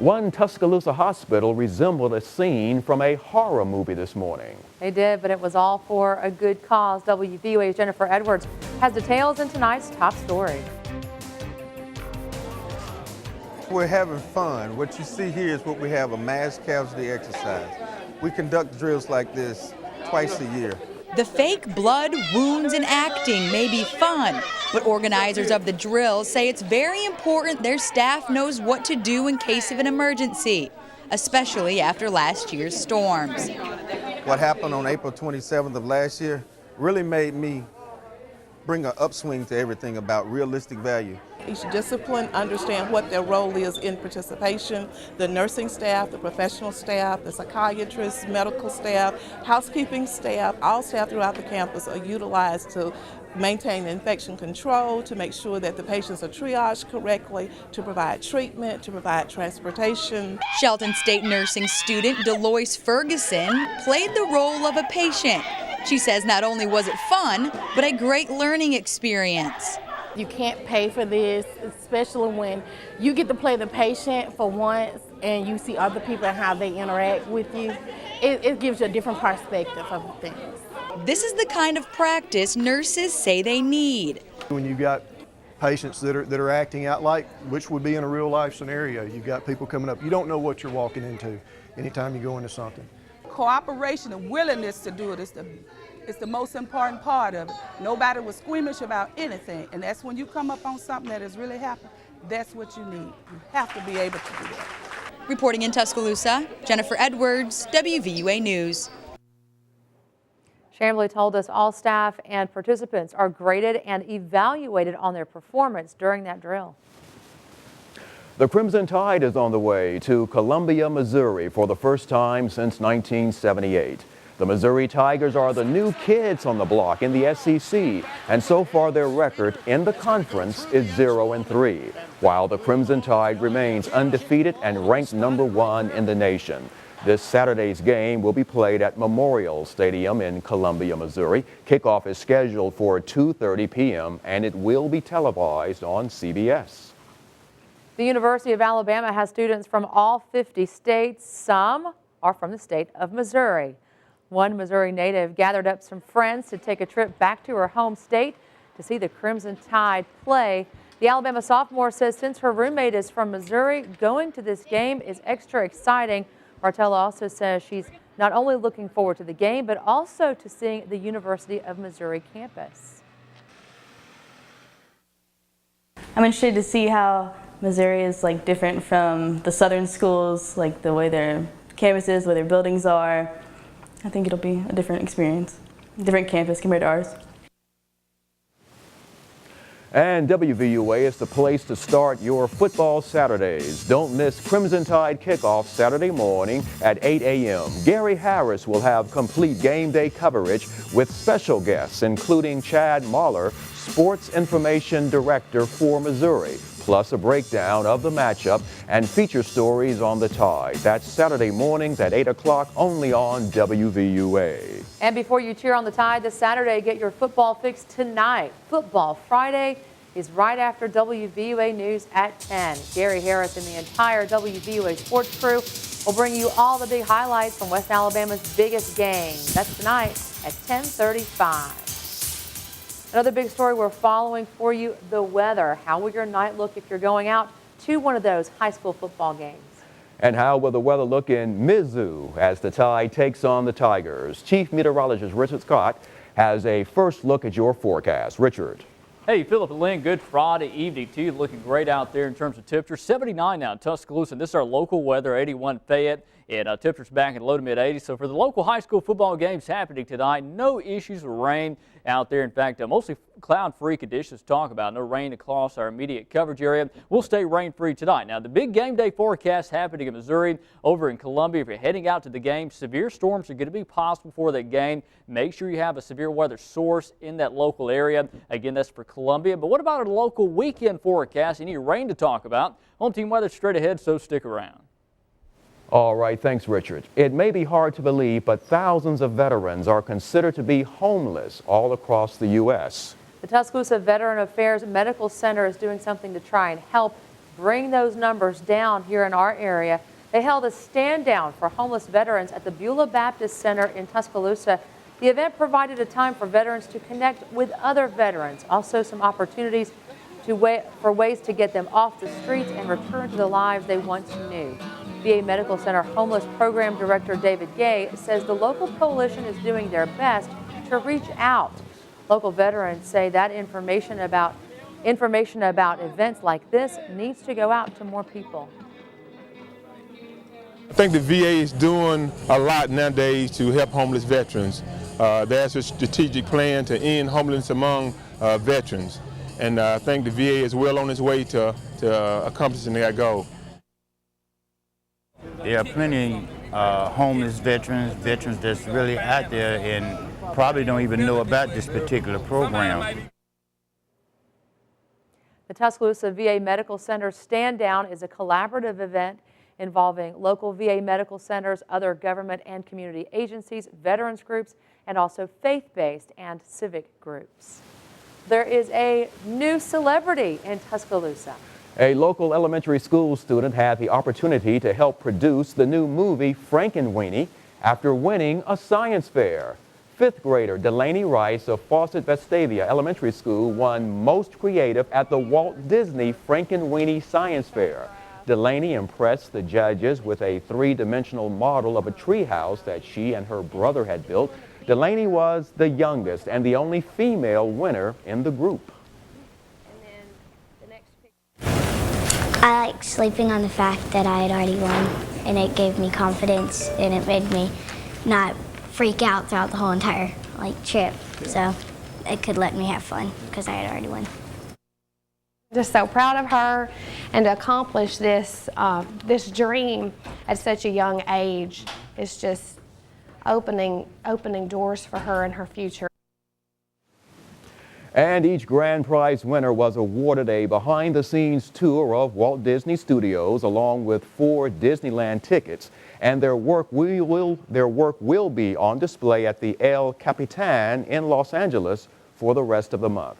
One Tuscaloosa hospital resembled a scene from a horror movie this morning. They did, but it was all for a good cause. WVUA's Jennifer Edwards has details in tonight's top story. We're having fun. What you see here is what we have, a mass casualty exercise. We conduct drills like this twice a year. The fake blood, wounds, and acting may be fun, but organizers of the drills say it's very important their staff knows what to do in case of an emergency, especially after last year's storms. What happened on April 27th of last year really made me bring an upswing to everything about realistic value. Each discipline understand what their role is in participation. The nursing staff, the professional staff, the psychiatrists, medical staff, housekeeping staff, all staff throughout the campus are utilized to maintain infection control, to make sure that the patients are triaged correctly, to provide treatment, to provide transportation. Shelton State nursing student Deloise Ferguson played the role of a patient. She says not only was it fun, but a great learning experience. You can't pay for this, especially when you get to play the patient for once and you see other people and how they interact with you. It gives you a different perspective of things. This is the kind of practice nurses say they need. When you've got patients that are acting out like, which would be in a real life scenario, you've got people coming up, you don't know what you're walking into anytime you go into something. Cooperation and willingness to do it is the most important part of it. Nobody was squeamish about anything, and that's when you come up on something that has really happened, that's what you need. You have to be able to do that. Reporting in Tuscaloosa, Jennifer Edwards, WVUA News. Chamblee told us all staff and participants are graded and evaluated on their performance during that drill. The Crimson Tide is on the way to Columbia, Missouri for the first time since 1978. The Missouri Tigers are the new kids on the block in the SEC, and so far their record in the conference is 0-3, while the Crimson Tide remains undefeated and ranked #1 in the nation. This Saturday's game will be played at Memorial Stadium in Columbia, Missouri. Kickoff is scheduled for 2:30 p.m. and it will be televised on CBS. The University of Alabama has students from all 50 states. Some are from the state of Missouri. One Missouri native gathered up some friends to take a trip back to her home state to see the Crimson Tide play. The Alabama sophomore says since her roommate is from Missouri, going to this game is extra exciting. Martella also says she's not only looking forward to the game, but also to seeing the University of Missouri campus. I'm interested to see how Missouri is different from the southern schools, like the way their campus is, where their buildings are. I think it'll be a different experience, different campus compared to ours. And WVUA is the place to start your football Saturdays. Don't miss Crimson Tide kickoff Saturday morning at 8 a.m. Gary Harris will have complete game day coverage with special guests, including Chad Mahler, Sports Information Director for Missouri, plus a breakdown of the matchup and feature stories on the Tide. That's Saturday mornings at 8 o'clock only on WVUA. And before you cheer on the Tide this Saturday, get your football fix tonight. Football Friday is right after WVUA News at 10. Gary Harris and the entire WVUA sports crew will bring you all the big highlights from West Alabama's biggest game. That's tonight at 10:35. Another big story we're following for you, the weather. How will your night look if you're going out to one of those high school football games? And how will the weather look in Mizzou as the Tide takes on the Tigers? Chief Meteorologist Richard Scott has a first look at your forecast. Richard. Hey, Phillip and Lynn, good Friday evening to you. Looking great out there in terms of temperature. 79 now in Tuscaloosa. And this is our local weather, 81 Fayette. And temperatures back in low to mid 80s. So for the local high school football games happening tonight, no issues with rain out there. In fact, mostly cloud-free conditions to talk about. No rain across our immediate coverage area. We'll stay rain-free tonight. Now, the big game day forecast happening in Missouri, over in Columbia. If you're heading out to the game, severe storms are going to be possible for that game. Make sure you have a severe weather source in that local area. Again, that's for Columbia. But what about our local weekend forecast? Any rain to talk about? Home team weather straight ahead, so stick around. All right, thanks, Richard. It may be hard to believe, but thousands of veterans are considered to be homeless all across the U.S. The Tuscaloosa Veteran Affairs Medical Center is doing something to try and help bring those numbers down here in our area. They held a stand down for homeless veterans at the Beulah Baptist Center in Tuscaloosa. The event provided a time for veterans to connect with other veterans, also some opportunities for ways to get them off the streets and return to the lives they once knew. VA Medical Center Homeless Program Director David Gay says the local coalition is doing their best to reach out. Local veterans say that information about events like this needs to go out to more people. I think the VA is doing a lot nowadays to help homeless veterans. There's a strategic plan to end homelessness among veterans, and I think the VA is well on its way to accomplishing that goal. There are plenty homeless veterans that's really out there and probably don't even know about this particular program. The Tuscaloosa VA Medical Center Stand Down is a collaborative event involving local VA medical centers, other government and community agencies, veterans groups, and also faith-based and civic groups. There is a new celebrity in Tuscaloosa. A local elementary school student had the opportunity to help produce the new movie Frankenweenie after winning a science fair. Fifth grader Delaney Rice of Fawcett Vestavia Elementary School won Most Creative at the Walt Disney Frankenweenie Science Fair. Delaney impressed the judges with a three-dimensional model of a treehouse that she and her brother had built. Delaney was the youngest and the only female winner in the group. I like sleeping on the fact that I had already won, and it gave me confidence, and it made me not freak out throughout the whole entire trip. So it could let me have fun because I had already won. Just so proud of her, and to accomplish this this dream at such a young age is just opening doors for her in her future. And each grand prize winner was awarded a behind-the-scenes tour of Walt Disney Studios along with 4 Disneyland tickets. And their work will be on display at the El Capitan in Los Angeles for the rest of the month.